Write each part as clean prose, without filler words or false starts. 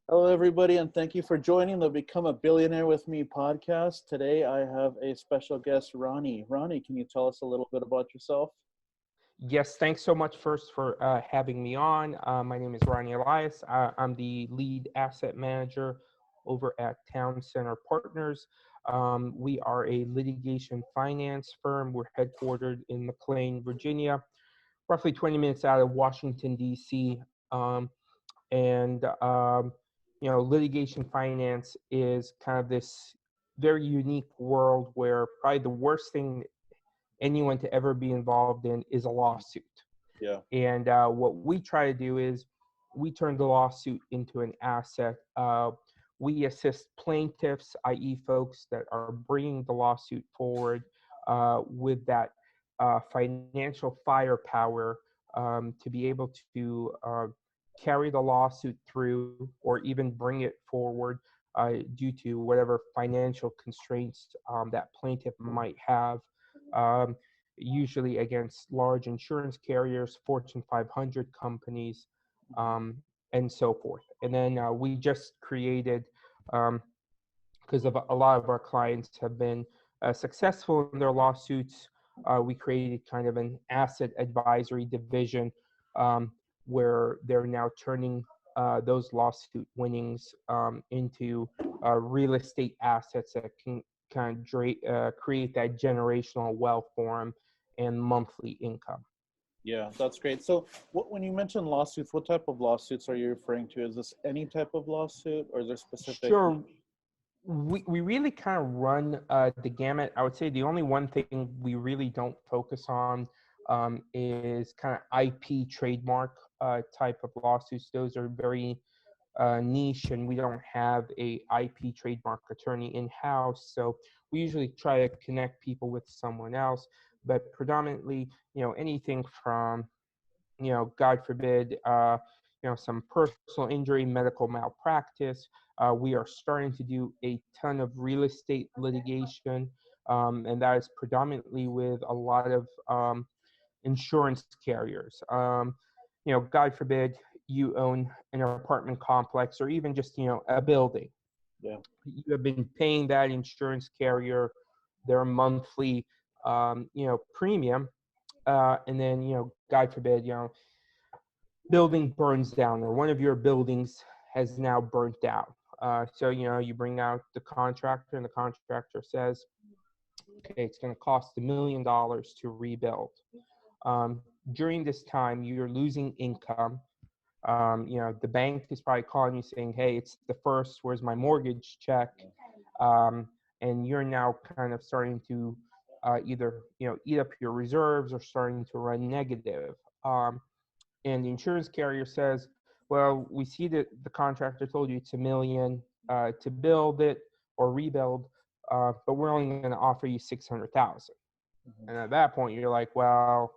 Hello, everybody, and thank you for joining the Become a Billionaire with Me podcast. Today, I have a special guest, Roni. Roni, can you tell us a little bit about yourself? Yes, thanks so much first for having me on. My name is Roni Elias. I'm the lead asset manager over at Town Center Partners. We are a litigation finance firm. We're headquartered in McLean, Virginia, roughly 20 minutes out of Washington, D.C. And litigation finance is kind of this very unique world where probably the worst thing anyone to ever be involved in is a lawsuit. Yeah. And what we try to do is we turn the lawsuit into an asset. We assist plaintiffs, i.e., folks that are bringing the lawsuit forward with that financial firepower to be able to carry the lawsuit through or even bring it forward due to whatever financial constraints that plaintiff might have. Um, Usually against large insurance carriers, Fortune 500 companies, and so forth. And then we just created, because of a lot of our clients have been successful in their lawsuits, we created kind of an asset advisory division where they're now turning those lawsuit winnings into real estate assets that can kind of create that generational wealth for them and monthly income. Yeah, that's great. So when you mention lawsuits, what type of lawsuits are you referring to? Is this any type of lawsuit, or is there specific? Sure. We really kind of run the gamut. I would say the only one thing we really don't focus on is kind of IP trademark type of lawsuits. Those are very niche, and we don't have a IP trademark attorney in-house. So we usually try to connect people with someone else. But predominantly, anything from, God forbid, some personal injury, medical malpractice. We are starting to do a ton of real estate litigation, and that is predominantly with a lot of insurance carriers. God forbid you own an apartment complex or even just, a building. Yeah. You have been paying that insurance carrier their monthly, premium, and then, God forbid, building burns down or one of your buildings has now burnt down. So, you bring out the contractor and the contractor says, okay, it's going to cost $1 million to rebuild. During this time, you're losing income. The bank is probably calling you saying, hey, it's the first, where's my mortgage check? And you're now kind of starting to either, eat up your reserves or starting to run negative. And the insurance carrier says, well, we see that the contractor told you it's $1 million to build it or rebuild, but we're only going to offer you $600,000. Mm-hmm. And at that point, you're like, well,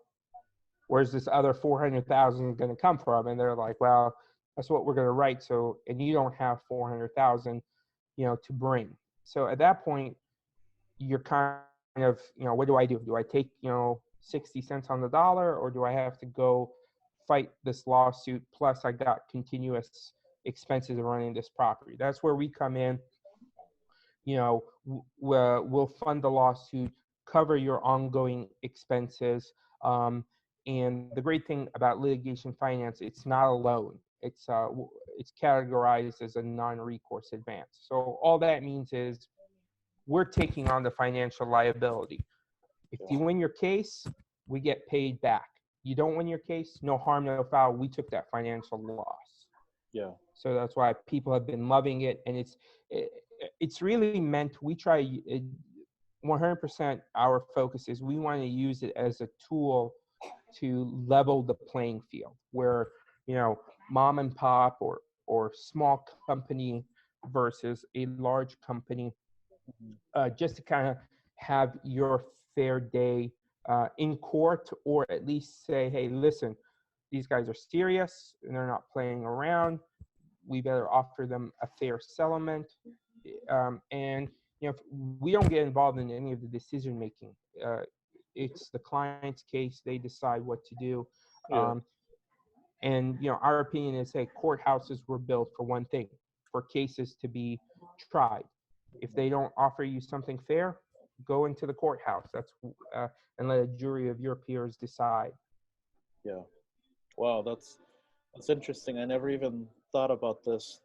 where's this other $400,000 going to come from? And they're like, well, that's what we're going to write. So, and you don't have $400,000, to bring. So at that point, you're kind of, what do I do? Do I take, 60 cents on the dollar, or do I have to go fight this lawsuit? Plus I got continuous expenses of running this property. That's where we come in. We'll fund the lawsuit, cover your ongoing expenses. And the great thing about litigation finance, it's not a loan. It's categorized as a non-recourse advance. So all that means is we're taking on the financial liability. If you win your case, we get paid back. You don't win your case, no harm, no foul. We took that financial loss. Yeah. So that's why people have been loving it, and it's really meant. We try 100%. Our focus is we want to use it as a tool to level the playing field, where mom and pop or small company versus a large company, just to kind of have your fair day in court, or at least say, hey, listen, these guys are serious and they're not playing around. We better offer them a fair settlement. And if we don't get involved in any of the decision making, it's the client's case. They decide what to do. Yeah. And our opinion is, hey, courthouses were built for one thing: for cases to be tried. If they don't offer you something fair, go into the courthouse. And let a jury of your peers decide. Yeah. Wow, that's interesting. I never even thought about this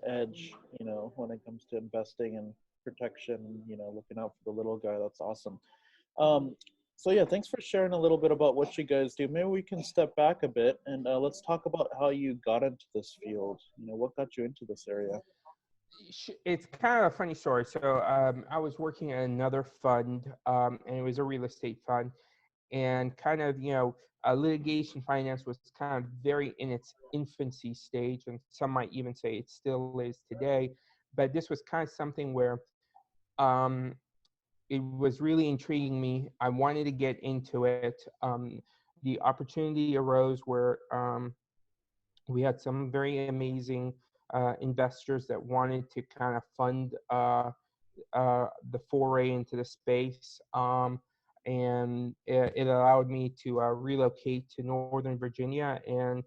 edge, when it comes to investing and protection, looking out for the little guy. That's awesome. Um, so yeah, thanks for sharing a little bit about what you guys do. Maybe we can step back a bit and let's talk about how you got into this field. What got you into this area? It's kind of a funny story. So I was working at another fund, and it was a real estate fund, and kind of, litigation finance was kind of very in its infancy stage, and some might even say it still is today. But this was kind of something where um, it was really intriguing me. I wanted to get into it. The opportunity arose where we had some very amazing investors that wanted to kind of fund the foray into the space. And it allowed me to relocate to Northern Virginia and,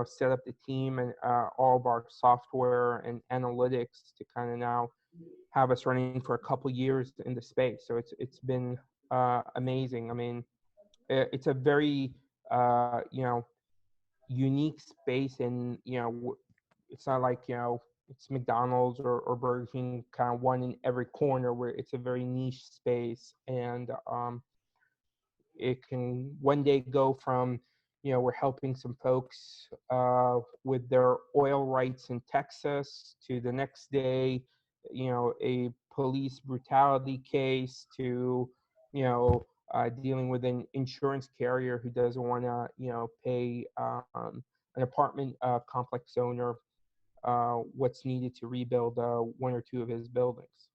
set up the team and all of our software and analytics to kind of now have us running for a couple years in the space. So it's been amazing. I mean, it's a very unique space, and it's not like it's McDonald's or Burger King, kind of one in every corner, where it's a very niche space. And it can one day go from, we're helping some folks with their oil rights in Texas, to the next day, a police brutality case, to, dealing with an insurance carrier who doesn't want to, pay an apartment complex owner what's needed to rebuild one or two of his buildings.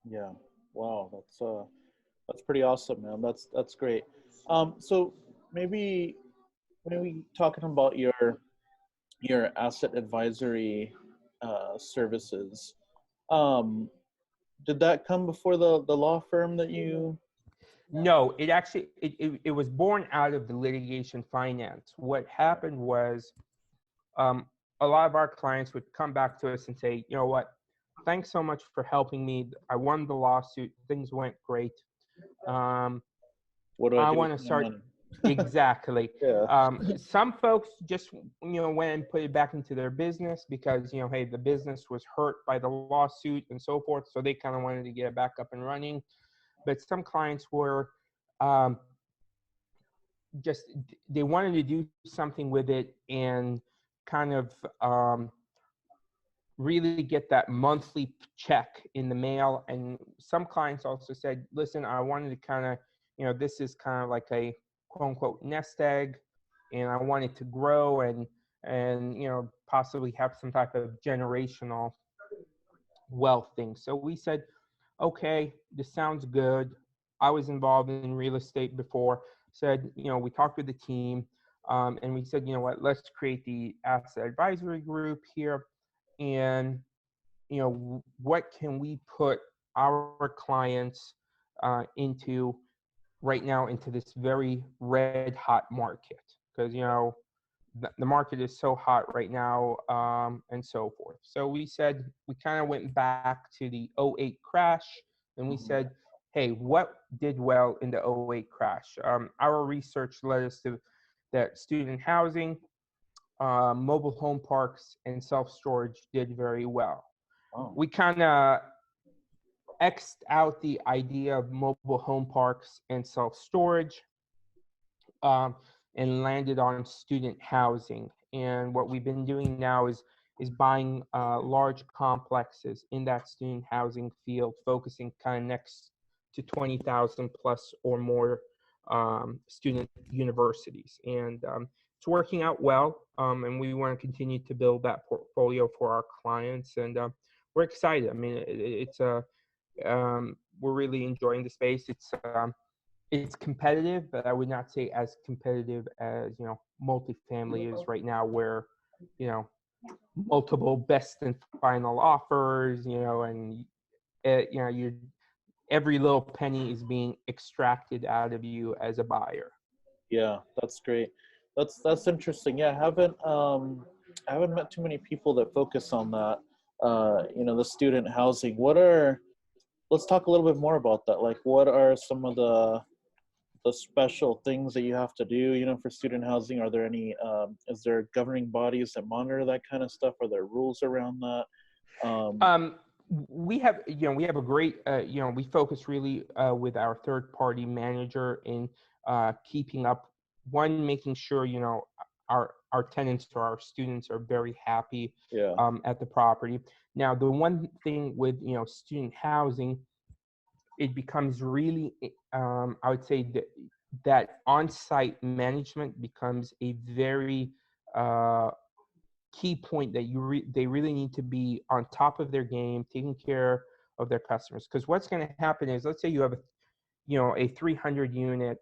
Yeah. Wow, that's pretty awesome, man. That's great. So maybe talking about your asset advisory services. Um, did that come before the law firm that you? No, it actually it was born out of the litigation finance. What happened was um, a lot of our clients would come back to us and say, you know what, thanks so much for helping me. I won the lawsuit. Things went great. Um, What do I I do with want to my start. money? Exactly. Yeah. Some folks just, went and put it back into their business because, hey, the business was hurt by the lawsuit and so forth. So they kind of wanted to get it back up and running. But some clients were um, just, they wanted to do something with it and kind of really get that monthly check in the mail. And some clients also said, listen, I wanted to kind of, this is kind of like a quote unquote nest egg, and I wanted to grow and possibly have some type of generational wealth thing. So we said, okay, this sounds good. I was involved in real estate before. Said, we talked with the team, and we said, what, let's create the asset advisory group here. And, what can we put our clients into right now, into this very red hot market? Because, the market is so hot right now, and so forth. So we said, we kind of went back to the '08 crash, and we said, hey, what did well in the '08 crash? Our research led us to that student housing, mobile home parks, and self-storage did very well. Oh. We kind of X'd out the idea of mobile home parks and self-storage, um, and landed on student housing. And what we've been doing now is buying large complexes in that student housing field, focusing kind of next to 20,000 plus or more student universities. And it's working out well, and we want to continue to build that portfolio for our clients. And we're excited. I mean, it's a we're really enjoying the space. It's competitive, but I would not say as competitive as multifamily is right now, where multiple best and final offers, and you every little penny is being extracted out of you as a buyer. Yeah, that's great. That's interesting. Yeah, I haven't met too many people that focus on that. the student housing. Let's talk a little bit more about that. Like, what are some of the special things that you have to do, for student housing? Are there any, is there governing bodies that monitor that kind of stuff? Are there rules around that? Um, we have, we have a great, we focus really with our third party manager in keeping up, one, making sure, our tenants or our students are very happy Yeah, at the property. Now, the one thing with, student housing, it becomes really, I would say that on-site management becomes a very key point that they really need to be on top of their game, taking care of their customers. Because what's going to happen is, let's say you have a 300 unit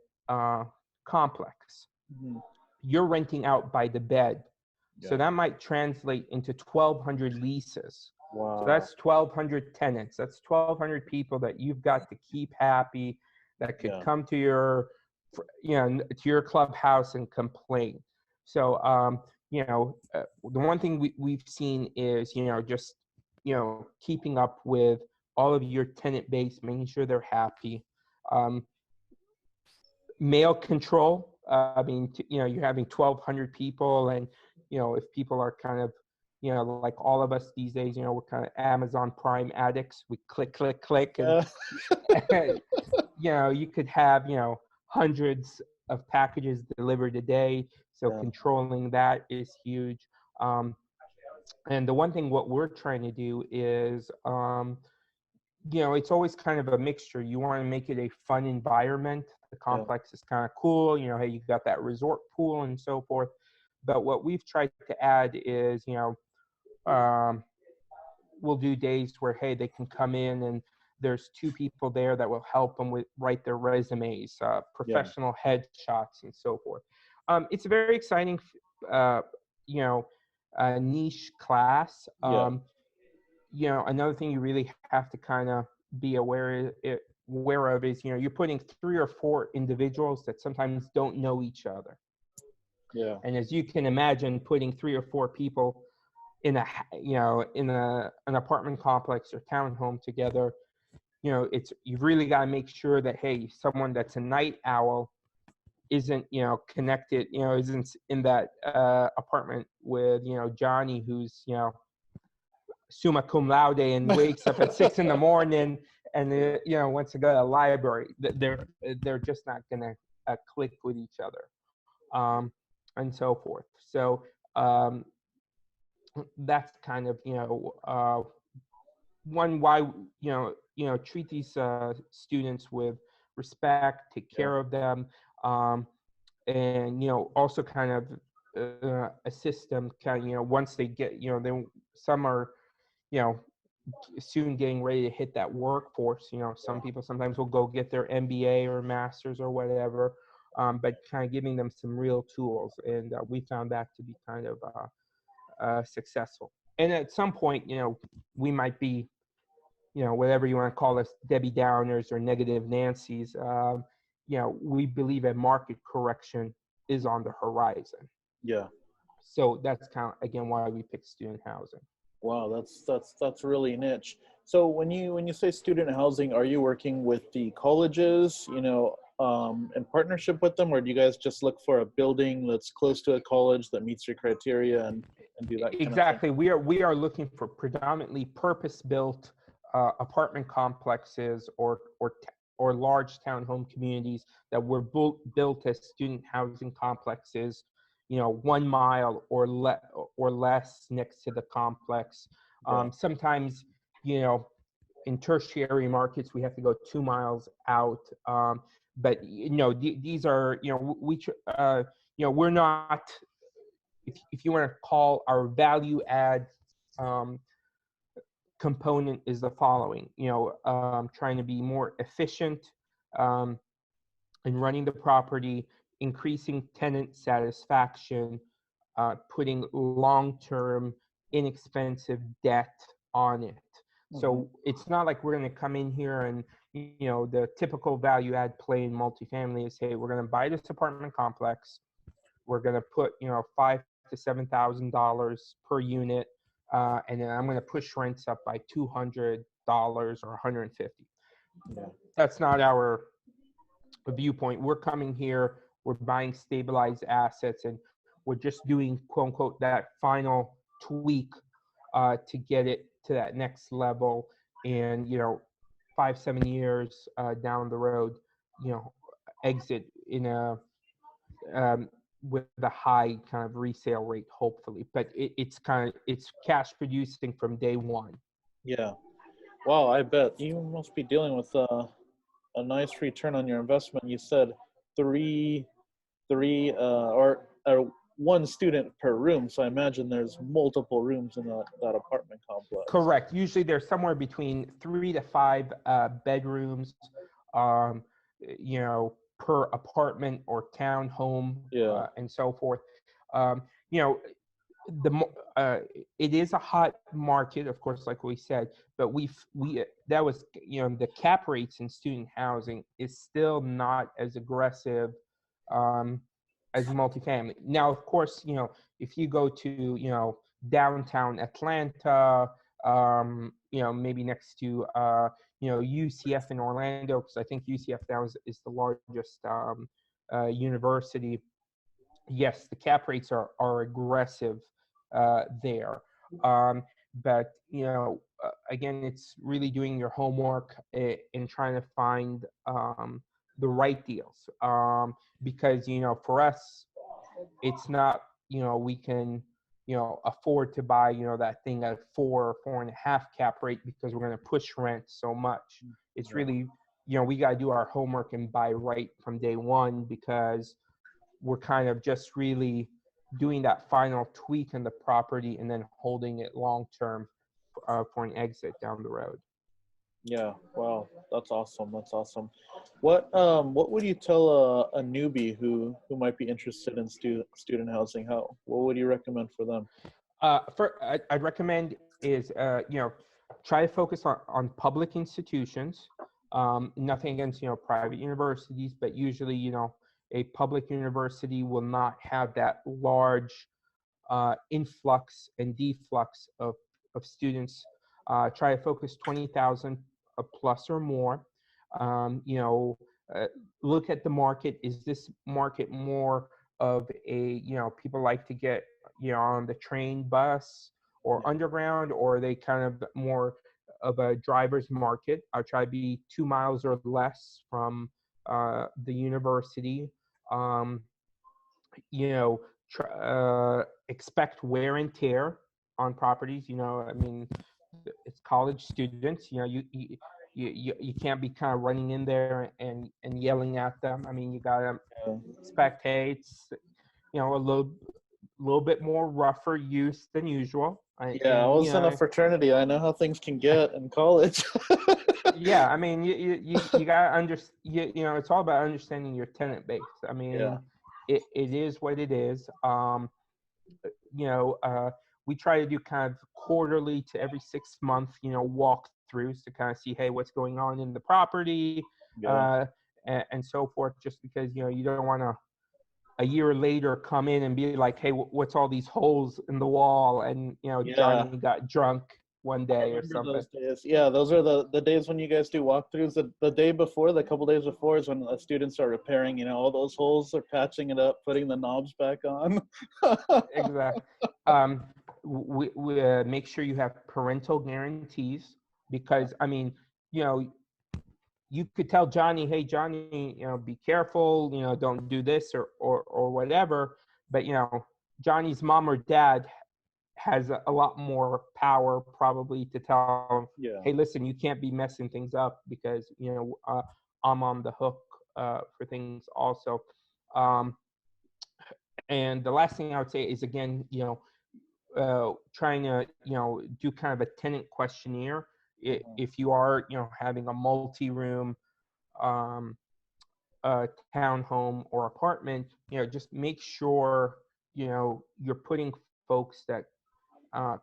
complex. mm-hmm. You're renting out by the bed. So Yeah. that might translate into 1,200 leases. So Wow. that's 1,200 tenants. That's 1,200 people that you've got to keep happy, that could Yeah, come to to your clubhouse and complain. So, the one thing we've seen is, just, keeping up with all of your tenant base, making sure they're happy. Mail control. I mean, you're having 1,200 people, and if people are kind of, like all of us these days, we're kind of Amazon Prime addicts. We click, click, click, and you could have hundreds of packages delivered a day. So yeah, controlling that is huge. And the one thing what we're trying to do is, it's always kind of a mixture. You want to make it a fun environment. The yeah, complex is kind of cool. Hey, you've got that resort pool and so forth. But what we've tried to add is, um, we'll do days where, hey, they can come in and there's two people there that will help them write their resumes, yeah, professional headshots, and so forth. It's a very exciting, uh, niche class. yeah, Another thing you really have to kind of be aware of is, you're putting 3 or 4 individuals that sometimes don't know each other. yeah, And as you can imagine, putting 3 or 4 people in an apartment complex or townhome together, you've really got to make sure that, hey, someone that's a night owl isn't, connected, isn't in that apartment with, Johnny, who's, summa cum laude and wakes up at 6 in the morning and wants to go to the library. They're just not gonna click with each other, and so forth. So that's kind of, one, why treat these students with respect, take yeah, care of them, and also kind of assist them kind of, once they get, then some are, you know soon getting ready to hit that workforce. Some people sometimes will go get their MBA or masters or whatever, but kind of giving them some real tools, and we found that to be kind of successful. And at some point, we might be, whatever you want to call us, Debbie Downers or negative Nancy's. We believe a market correction is on the horizon. yeah. So that's kind of, again, why we picked student housing. Wow, that's really niche. So when you say student housing, are you working with the colleges, in partnership with them, or do you guys just look for a building that's close to a college that meets your criteria and do that kind of thing? Exactly. We are looking for predominantly purpose-built apartment complexes or large townhome communities that were built as student housing complexes, 1 mile or less next to the complex. Yeah, Sometimes, you know, in tertiary markets, we have to go 2 miles out. But these are, we're not, if you want to call our value add um, component is the following, trying to be more efficient um, in running the property, increasing tenant satisfaction, putting long-term inexpensive debt on it. mm-hmm. So it's not like we're going to come in here and, the typical value add play in multifamily is, hey, we're going to buy this apartment complex. We're going to put, $5,000 to $7,000 per unit and then I'm going to push rents up by $200 or 150. Yeah. That's not our viewpoint. We're coming here, we're buying stabilized assets, and we're just doing quote unquote that final tweak to get it to that next level. And 5-7 years down the road, exit in a with a high kind of resale rate, hopefully. But it's cash producing from day one. Yeah. Wow, I bet you must be dealing with a nice return on your investment. You said three or one student per room, so I imagine there's multiple rooms in that apartment complex. Correct. Usually there's somewhere between 3 to 5 bedrooms, um, per apartment or townhome, Yeah. and so forth. Um, you know, it is a hot market, of course, like we said, but that was the cap rates in student housing is still not as aggressive um, as multifamily. Now, of course, if you go to downtown Atlanta, maybe next to UCF in Orlando, because I think UCF now is the largest university. Yes, the cap rates are aggressive there. But again, it's really doing your homework and trying to find the right deals. Because for us, it's not we can afford to buy that thing at 4.5 cap rate because we're going to push rent so much. It's really we got to do our homework and buy right from day one, because we're kind of just really doing that final tweak in the property and then holding it long term for an exit down the road. Yeah. Wow, that's awesome. That's awesome. What would you tell a newbie who might be interested in student housing? What would you recommend for them? I'd recommend is try to focus on public institutions. Nothing against private universities, but usually a public university will not have that large influx and deflux of students. Try to focus 20,000 plus or more. Um, you know, uh, Look at the market. Is this market more of a people like to get on the train, bus, or underground, or are they kind of more of a driver's market? I'll try to be 2 miles or less from the university. Um, you know, Expect wear and tear on properties. I mean, it's college students. You can't be kind of running in there and yelling at them. I mean, you gotta Yeah. expect, hey, it's a little bit more rougher use than usual. Yeah, I was in a fraternity. I know how things can get in college. Yeah, I mean, you gotta understand. It's all about understanding your tenant base. I Yeah. mean, it is what it is. You know, we try to do kind of quarterly to every 6 month, walkthroughs to kind of see, hey, what's going on in the property, Yeah. uh, and so forth. Just because you don't want to a year later come in and be like, hey, what's all these holes in the wall? And Yeah. Johnny got drunk one I day or remember something. those days. Yeah, those are the days when you guys do walkthroughs. The day before, the couple days before, is when the students are repairing, all those holes. They're patching it up, putting the knobs back on. Exactly. We make sure you have parental guarantees, because I mean, you know, you could tell Johnny, hey Johnny, be careful, don't do this or whatever. But Johnny's mom or dad has a lot more power probably to tell him, Yeah. hey, listen, you can't be messing things up, because I'm on the hook for things also. Um, and the last thing I would say is, again, trying to do kind of a tenant questionnaire. If you are having a multi-room um, townhome or apartment, just make sure you're putting folks that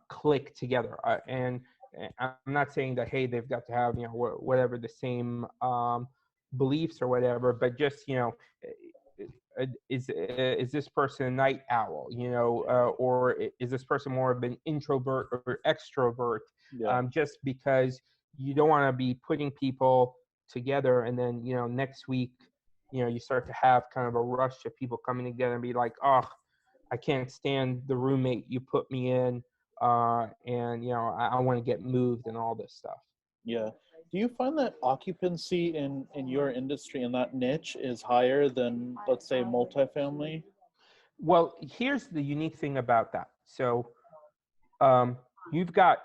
click together. And I'm not saying that, hey, they've got to have whatever the same beliefs or whatever, but just is this person a night owl, or is this person more of an introvert or extrovert? Yeah. Just because you don't want to be putting people together and then next week you start to have kind of a rush of people coming together and be like, oh, I can't stand the roommate you put me in, and I want to get moved and all this stuff. Yeah. Do you find that occupancy in your industry in that niche is higher than, let's say, multifamily? Well, here's the unique thing about that. So um, you've got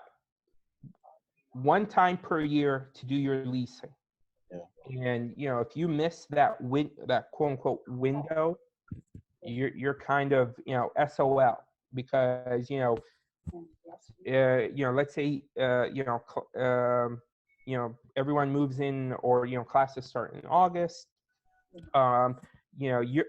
one time per year to do your leasing. Yeah. And if you miss that quote unquote window, you're kind of SOL, because let's say everyone moves in, or classes start in August. You're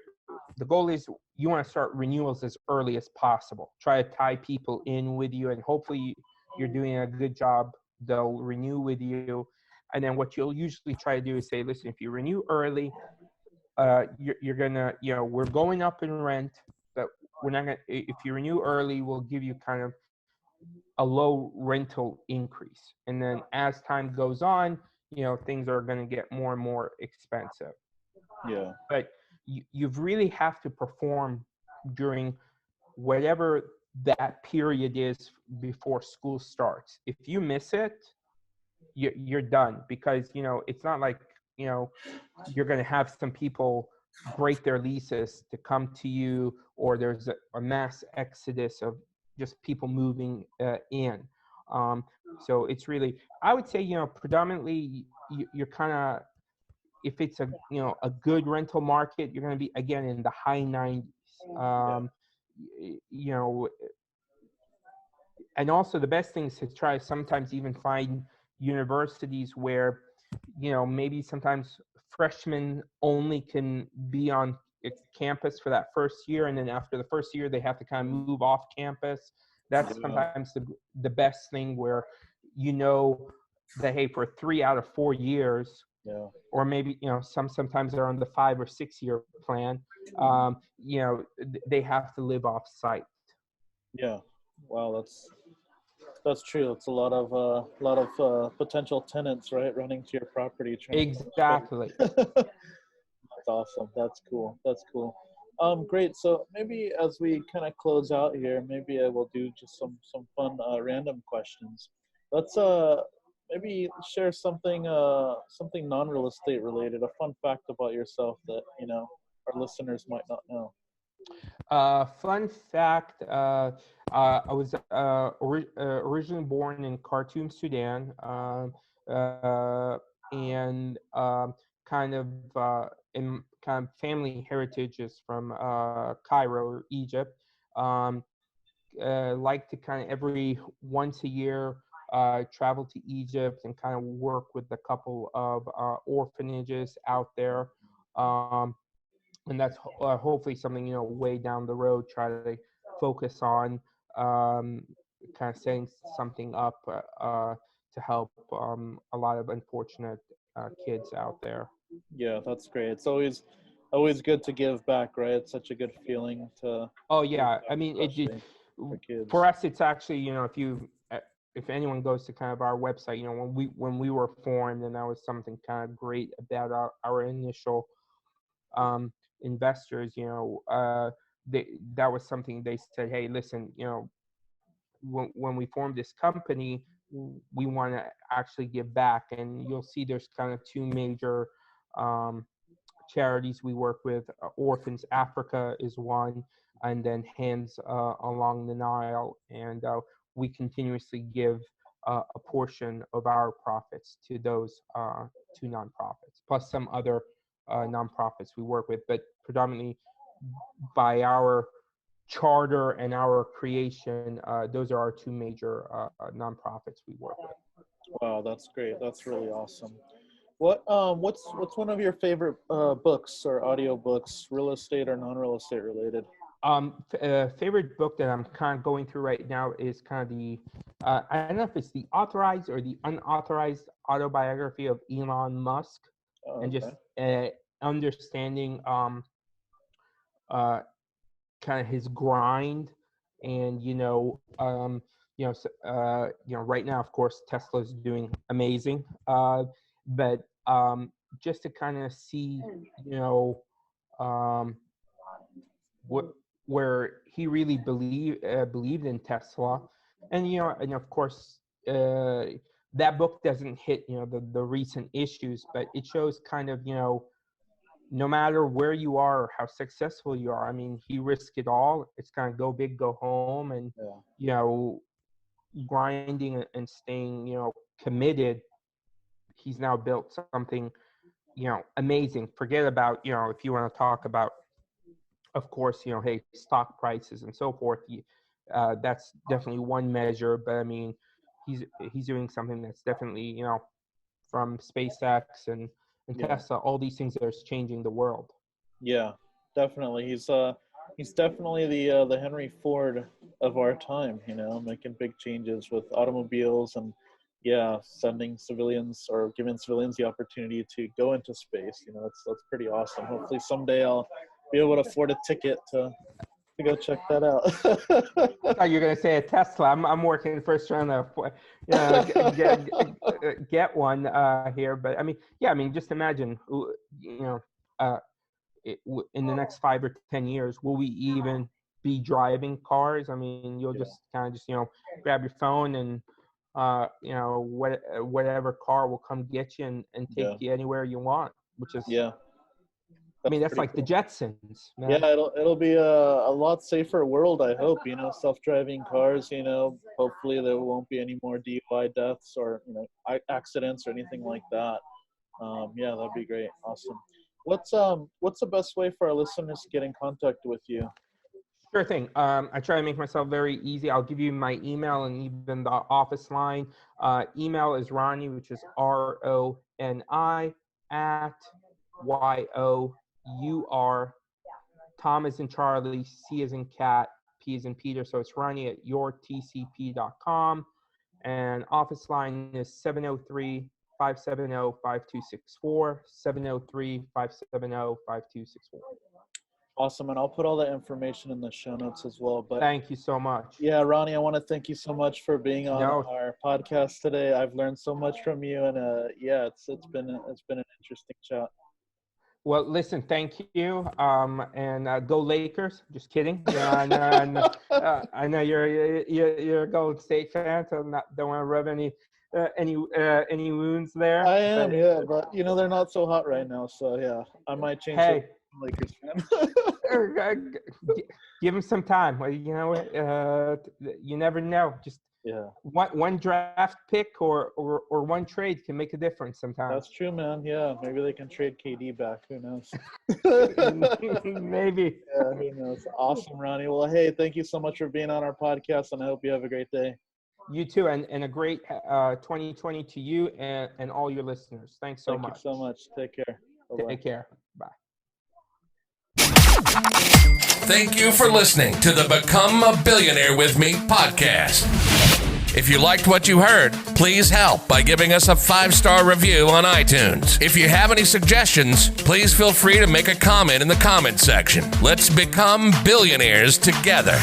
the goal is you want to start renewals as early as possible. Try to tie people in with you, and hopefully you're doing a good job. They'll renew with you. And then what you'll usually try to do is say, listen, if you renew early, you're gonna, we're going up in rent, but we're not gonna, if you renew early, we'll give you kind of a low rental increase. And then as time goes on, things are gonna get more and more expensive. Yeah. But you really have to perform during whatever that period is before school starts. If you miss it, you're done, because it's not like you're going to have some people break their leases to come to you, or there's a mass exodus of just people moving in. So it's really, I would say, predominantly you're kind of, if it's a good rental market, you're going to be again in the high 90s. Yeah. You know, and also the best thing is to try sometimes even find universities where maybe sometimes freshmen only can be on campus for that first year, and then after the first year they have to kind of move off campus. That's Yeah. sometimes the best thing, where that, hey, for 3 out of 4 years, Yeah. or maybe sometimes they're on the 5 or 6 year plan, they have to live off site. Yeah. Wow, that's true. It's a lot of potential tenants, right, running to your property trying Exactly. to. That's awesome. That's cool. That's cool. Great. So maybe as we kind of close out here, maybe I will do just some fun random questions. Let's maybe share something non-real estate related, a fun fact about yourself that our listeners might not know. Fun fact, I was originally born in Khartoum, Sudan, and kind of in kind of family heritage is from Cairo, or Egypt. Um, like to kind of every once a year travel to Egypt and kind of work with a couple of orphanages out there. And that's hopefully something way down the road, try to focus on, kind of setting something up to help a lot of unfortunate kids out there. Yeah, that's great. It's always good to give back, right? It's such a good feeling to Oh give yeah, I back, mean especially for for kids. us it's actually, if anyone goes to kind of our website, when we were formed, and that was something kind of great about our initial investors, that was something they said, hey, listen, when we formed this company, we want to actually give back. And you'll see there's kind of two major um, charities we work with. Orphans Africa is one, and then Hands Along the Nile. And we continuously give a portion of our profits to those two nonprofits, plus some other nonprofits we work with, but predominantly by our charter and our creation, those are our two major nonprofits we work with. Wow, that's great. That's really awesome. What's one of your favorite books or audio books, real estate or non-real estate related? Favorite book that I'm kind of going through right now is kind of the I don't know if it's the authorized or the unauthorized autobiography of Elon Musk, Oh, and just okay. understanding kind of his grind, and right now, of course, Tesla is doing amazing, but just to kind of see, um, what where he really believed in Tesla, and of course, that book doesn't hit the recent issues, but it shows kind of no matter where you are or how successful you are, I mean, he risked it all. It's kind of go big, go home, and grinding and staying committed. He's now built something amazing. Forget about if you want to talk about, of course, hey, stock prices and so forth. That's definitely one measure, but I mean, he's doing something that's definitely from SpaceX and Tesla, all these things that are changing the world. Yeah, definitely. He's definitely the Henry Ford of our time. Making big changes with automobiles and sending civilians or giving civilians the opportunity to go into space. That's pretty awesome. Hopefully someday I'll be able to afford a ticket to go check that out. I thought you were gonna say a Tesla. I'm working first trying to get one here, but I mean, just imagine, in the next 5 or 10 years, will we even be driving cars? I mean, you'll just kind of just grab your phone and whatever car will come get you and take you anywhere you want, which is I mean, that's like cool. The Jetsons, man. Yeah, it'll be a lot safer world, I hope. Self-driving cars. Hopefully there won't be any more DUI deaths or accidents or anything like that. That'd be great. Awesome. What's the best way for our listeners to get in contact with you? Sure thing. I try to make myself very easy. I'll give you my email and even the office line. Email is Roni, which is RONI @YOUR. Tom is in Charlie, C is in Cat, P is in Peter. So it's Roni at yourtcp.com. And office line is 703-570-5264, 703-570-5264. Awesome, and I'll put all that information in the show notes as well. But thank you so much. Yeah, Roni, I want to thank you so much for being on our podcast today. I've learned so much from you, and it's been an interesting chat. Well, listen, thank you, and go Lakers. Just kidding. I know you're a Golden State fan, so don't want to rub any wounds there. I am, but they're not so hot right now, so I might change. Hey, Lakers fan. Give him some time. Well, you never know. Just one draft pick or one trade can make a difference sometimes. That's true, man. Yeah, maybe they can trade KD back. Who knows? Maybe. Yeah, who knows? Awesome, Roni. Well, hey, thank you so much for being on our podcast, and I hope you have a great day. You too, and a great 2020 to you and all your listeners. Thanks so much. Thank you so much. Take care. Bye-bye. Take care. Bye. Thank you for listening to the Become a Billionaire with Me podcast. If you liked what you heard, please help by giving us a 5-star review on iTunes. If you have any suggestions, please feel free to make a comment in the comment section. Let's become billionaires together.